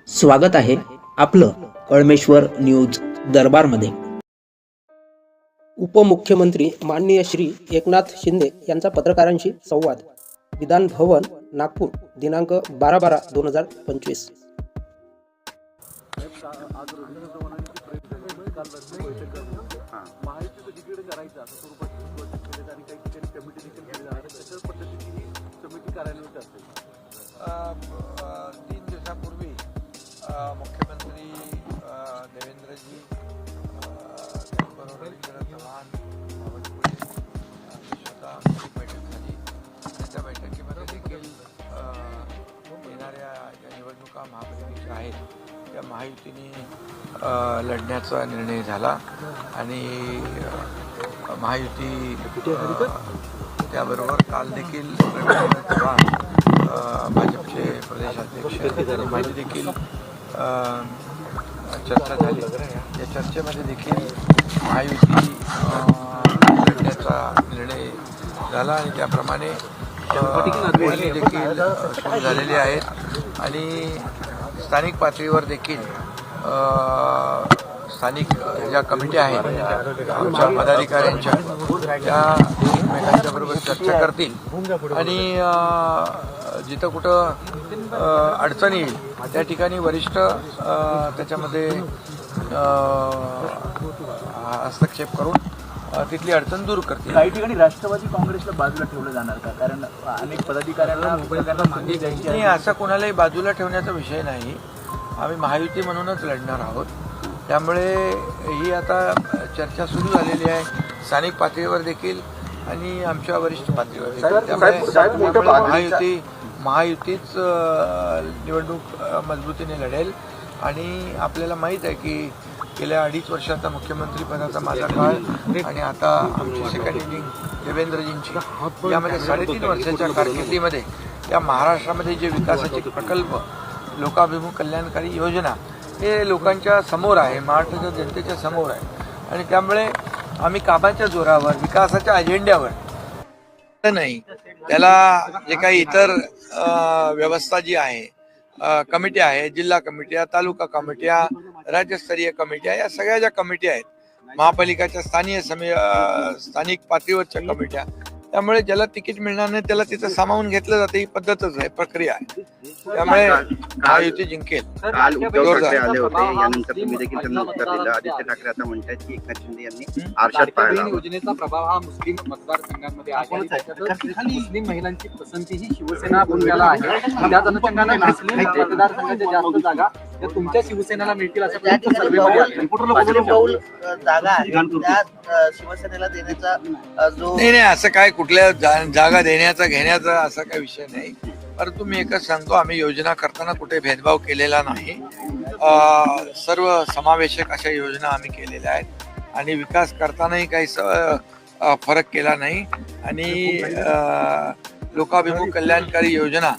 स्वागत आहे आपलं कळमेश्वर न्यूज दरबारमध्ये। उपमुख्यमंत्री माननीय श्री एकनाथ शिंदे यांचा पत्रकारांशी संवाद, विधान भवन नागपूर, दिनांक 12/12/2025। तीन दिवसापूर्वी मुख्यमंत्री देवेंद्रजी त्याचबरोबर रवींद्र चव्हाण, बावनकुळे स्वतः बैठक झाली। त्या बैठकीमध्ये देखील येणाऱ्या ज्या निवडणुका महापालिकेच्या आहेत त्या महायुतीने लढण्याचा निर्णय झाला आणि महायुती त्याबरोबर काल देखील रवींद्र चव्हाण भाजपचे प्रदेशाध्यक्ष आणि माझी देखील चर्चा झाली। या चर्चेमध्ये देखील महायुती लढण्याचा निर्णय झाला आणि त्याप्रमाणे बोलणी देखील सुरू झालेली आहेत आणि स्थानिक पातळीवर देखील स्थानिक ज्या कमिटी आहेत आमच्या पदाधिकाऱ्यांच्या त्या एकमेकांच्या बरोबर चर्चा करतील आणि जिथं कुठं अडचण येईल त्या ठिकाणी वरिष्ठ त्याच्यामध्ये हस्तक्षेप करून तिथली अडचण दूर करतील। काही ठिकाणी राष्ट्रवादी काँग्रेसला बाजूला ठेवलं जाणार का? कारण अनेक पदाधिकाऱ्यांना मागे द्यायची नाही, असं कोणालाही बाजूला ठेवण्याचा विषय नाही। आम्ही महायुती म्हणूनच लढणार आहोत। त्यामुळे ही आता चर्चा सुरू झालेली आहे स्थानिक पातळीवर देखील आणि आमच्या वरिष्ठ पातळीवर देखील। त्यामुळे महायुतीच निवडणूक मजबूतीने लढेल आणि आपल्याला माहीत आहे की गेल्या 2.5 वर्षाचा मुख्यमंत्रीपदाचा माझा काळ आणि आता आमची सेकंड इनिंग देवेंद्रजींची, यामध्ये 3.5 वर्षाच्या कारकिर्दीमध्ये या महाराष्ट्रामध्ये जे विकासाचे प्रकल्प, लोकाभिमुख कल्याणकारी योजना हे लोकांच्या समोर आहे, महाराष्ट्राच्या जनतेच्या समोर आहे आणि त्यामुळे आम्ही कामाच्या जोरावर विकासाच्या अजेंड्यावर नाही, त्याला जे काही इतर व्यवस्था जी आहे, कमिट्या आहे, जिल्हा कमिट्या, तालुका कमिट्या, राज्यस्तरीय कमिट्या, या सगळ्या ज्या कमिट्या आहेत महापालिकाच्या स्थानिक पातळीवरच्या कमिट्या, त्यामुळे ज्याला तिकीट मिळणार नाही त्याला तिथं सामावून घेतलं जातं। ही पद्धतच आहे, प्रक्रिया आहे। त्यामुळे महायुती जिंकेल। काल उद्धव ठाकरे आले होते, यानंतर तुम्ही देखील त्यांना उत्तर दिलं। आदित्य ठाकरे आता म्हणतात की एकनाथ शिंदे यांनी आरशात पाहिला योजनेचा प्रभाव हा मुस्लिम मतदारसंघांमध्ये आहे आणि त्याच्यात मुस्लिम महिलांची पसंती ही शिवसेना पुण्याला आहे। त्याच अनुषंगाने मुस्लिम मतदारसंघाच्या जास्त जागा त्या तुमच्या शिवसेनेला मिळतील असं पाऊल जागा आहे त्या शिवसेनेला देण्याचा जो नाही, असं काय कुठल्या जागा देण्याचा घेण्याचा असा काही विषय नाही। परंतु मी एकच सांगतो, आम्ही योजना करताना कुठे भेदभाव केलेला नाही। सर्व समावेशक अशा योजना आम्ही केलेल्या आहेत आणि विकास करतानाही काही फरक केला नाही आणि लोकाभिमुख कल्याणकारी योजना,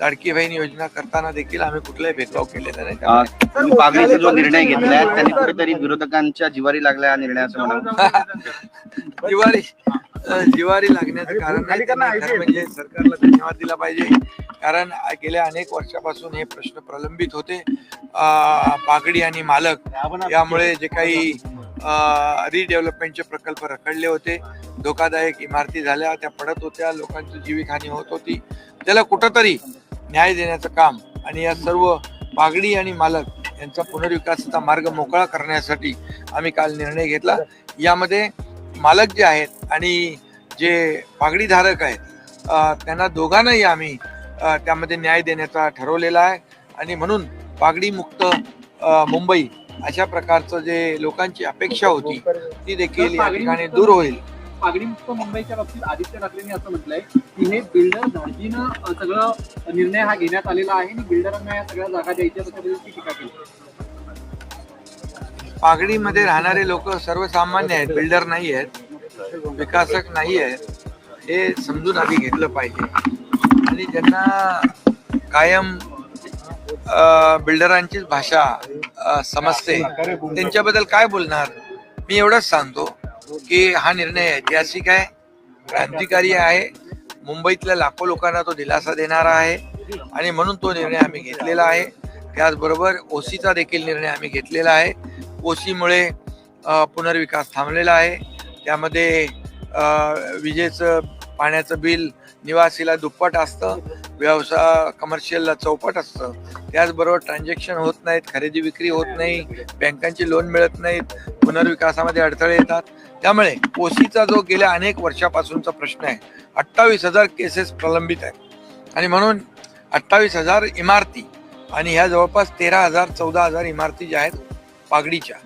लाडकी बहीण योजना करताना देखील आम्ही कुठलाही भेदभाव केलेला नाही। पागळीचा जो निर्णय घेतलाय त्यांनी कुठेतरी विरोधकांच्या जिवारी लागला हा निर्णय असं म्हणा। जिवारी लागण्याचं कारण नाही, खरं म्हणजे सरकारला धन्यवाद दिला पाहिजे, कारण गेल्या अनेक वर्षापासून हे प्रश्न प्रलंबित होते। पागडी आणि मालक यामुळे जे काही रिडेव्हलपमेंटचे प्रकल्प रखडले होते, धोकादायक इमारती झाल्या, त्या पडत होत्या, लोकांची जीवितहानी होत होती, त्याला कुठंतरी न्याय देण्याचं काम आणि या सर्व पागडी आणि मालक यांचा पुनर्विकासाचा मार्ग मोकळा करण्यासाठी आम्ही काल निर्णय घेतला। यामध्ये मालक जे आहेत आणि जे पागडीधारक आहेत त्यांना दोघांनाही आम्ही त्यामध्ये न्याय देण्याचा ठरवलेला आहे आणि म्हणून पागडी मुक्त मुंबई अशा प्रकारचं जे लोकांची अपेक्षा होती ती देखील या ठिकाणी दूर होईल। पागडीमुक्त मुंबईच्या बाबतीत आदित्य ठाकरेंनी असं म्हटलंय की हे बिल्डर धाडजीनं सगळं निर्णय हा घेण्यात आलेला आहे आणि बिल्डरांना या सगळ्या जागा द्यायच्या त्याच्याबद्दलची टीका केली। पागडीमध्ये राहणारे लोक सर्वसामान्य आहेत, बिल्डर नाही आहेत, विकासक नाही आहेत, हे समजून आधी घेतलं पाहिजे आणि ज्यांना कायम बिल्डरांचीच भाषा समजते त्यांच्याबद्दल काय बोलणार। मी एवढंच सांगतो की हा निर्णय ऐतिहासिक आहे, क्रांतिकारी आहे, मुंबईतल्या लाखो लोकांना तो दिलासा देणारा आहे आणि म्हणून तो निर्णय आम्ही घेतलेला आहे त्याचबरोबर ओसीचा देखील निर्णय आम्ही घेतलेला आहे. ओसीमुळे पुनर्विकास थांबलेला आहे. त्यामध्ये विजेचं पाण्याचं बिल निवासीला दुप्पट असतं, व्यवसाय कमर्शियलला चौपट असतं. त्याचबरोबर ट्रान्झॅक्शन होत नाहीत, खरेदी विक्री होत नाही, बँकांची लोन मिळत नाहीत, पुनर्विकासामध्ये अडथळे येतात. त्यामुळे ओसीचा जो गेल्या अनेक वर्षापासूनचा प्रश्न आहे, 28,000 केसेस प्रलंबित आहेत आणि म्हणून 28,000 इमारती आणि ह्या जवळपास 13,000 14,000 इमारती ज्या आहेत पागडीच्या,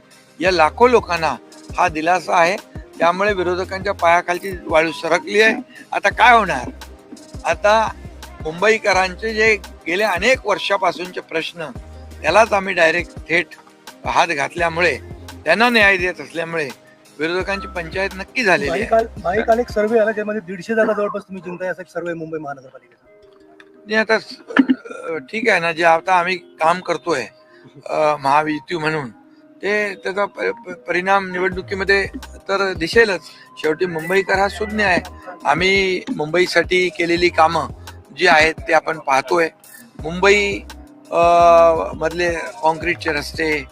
या लाखो लोकांना हा दिलासा आहे. त्यामुळे विरोधकांच्या पायाखालची वाळू सरकली आहे. आता काय होणार? आता मुंबईकरांचे जे गेल्या अनेक वर्षापासूनचे प्रश्न, त्यालाच आम्ही डायरेक्ट थेट हात घातल्यामुळे, त्यांना न्याय देत असल्यामुळे विरोधकांची पंचायत नक्की झालेली आहे. काल एक सर्वे आला ज्यामध्ये 150 जागा जवळपास तुम्ही जिंकताय असा एक सर्वे मुंबई महानगरपालिकेचा. नाही, आता ठीक आहे ना, जे आता आम्ही काम करतोय महायुती म्हणून, ते त्याचा परिणाम निवडणुकीमध्ये तर दिसेलच. शेवटी मुंबईकर हा शून्य आहे. आम्ही मुंबईसाठी केलेली कामं जी आहेत ते आपण पाहतोय. मुंबई मधले कॉन्क्रीटचे रस्ते,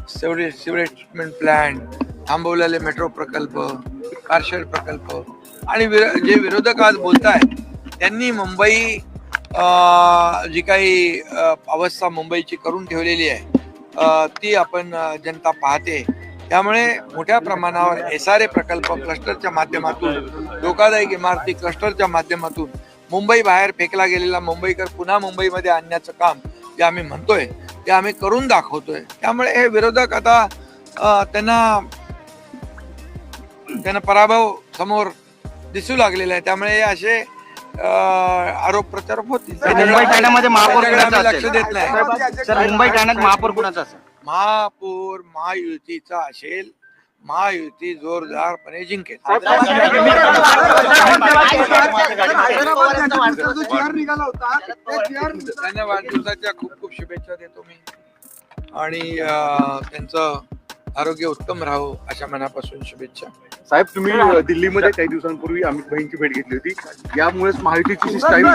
सिवरेज ट्रीटमेंट प्लॅन्ट, थांबवलेले मेट्रो प्रकल्प, कारशेड प्रकल्प आणि जे विरोधक आज बोलत आहेत त्यांनी मुंबई जी काही अवस्था मुंबईची करून ठेवलेली आहे ती आपण जनता पाहते. त्यामुळे मोठ्या प्रमाणावर SRA प्रकल्प क्लस्टरच्या माध्यमातून, धोकादायक इमारती क्लस्टरच्या माध्यमातून मुंबई बाहेर फेकला गेलेला मुंबईकर पुन्हा मुंबईमध्ये आणण्याचं काम जे आम्ही म्हणतोय ते आम्ही करून दाखवतोय. त्यामुळे हे विरोधक आता त्यांना पराभव समोर दिसू लागलेला आहे. त्यामुळे हे असे आरोप प्रत्यारोप होतील. मुंबई ठाण्यामध्ये महापौर आम्ही लक्ष देत नाही. सर, मुंबई ठाण्यात महापौर कुणाचा असेल? महापौर महायुतीचा असेल. महायुती जोरदारपणे जिंकेल. त्यांना वाढदिवसाच्या खूप खूप शुभेच्छा देतो मी आणि त्यांचं आरोग्य उत्तम राहो अशा मनापासून शुभेच्छा. साहेब, तुम्ही दिल्लीमध्ये काही दिवसांपूर्वी अमित भाईंची भेट घेतली होती. यामुळेच महायुतीची स्टाईल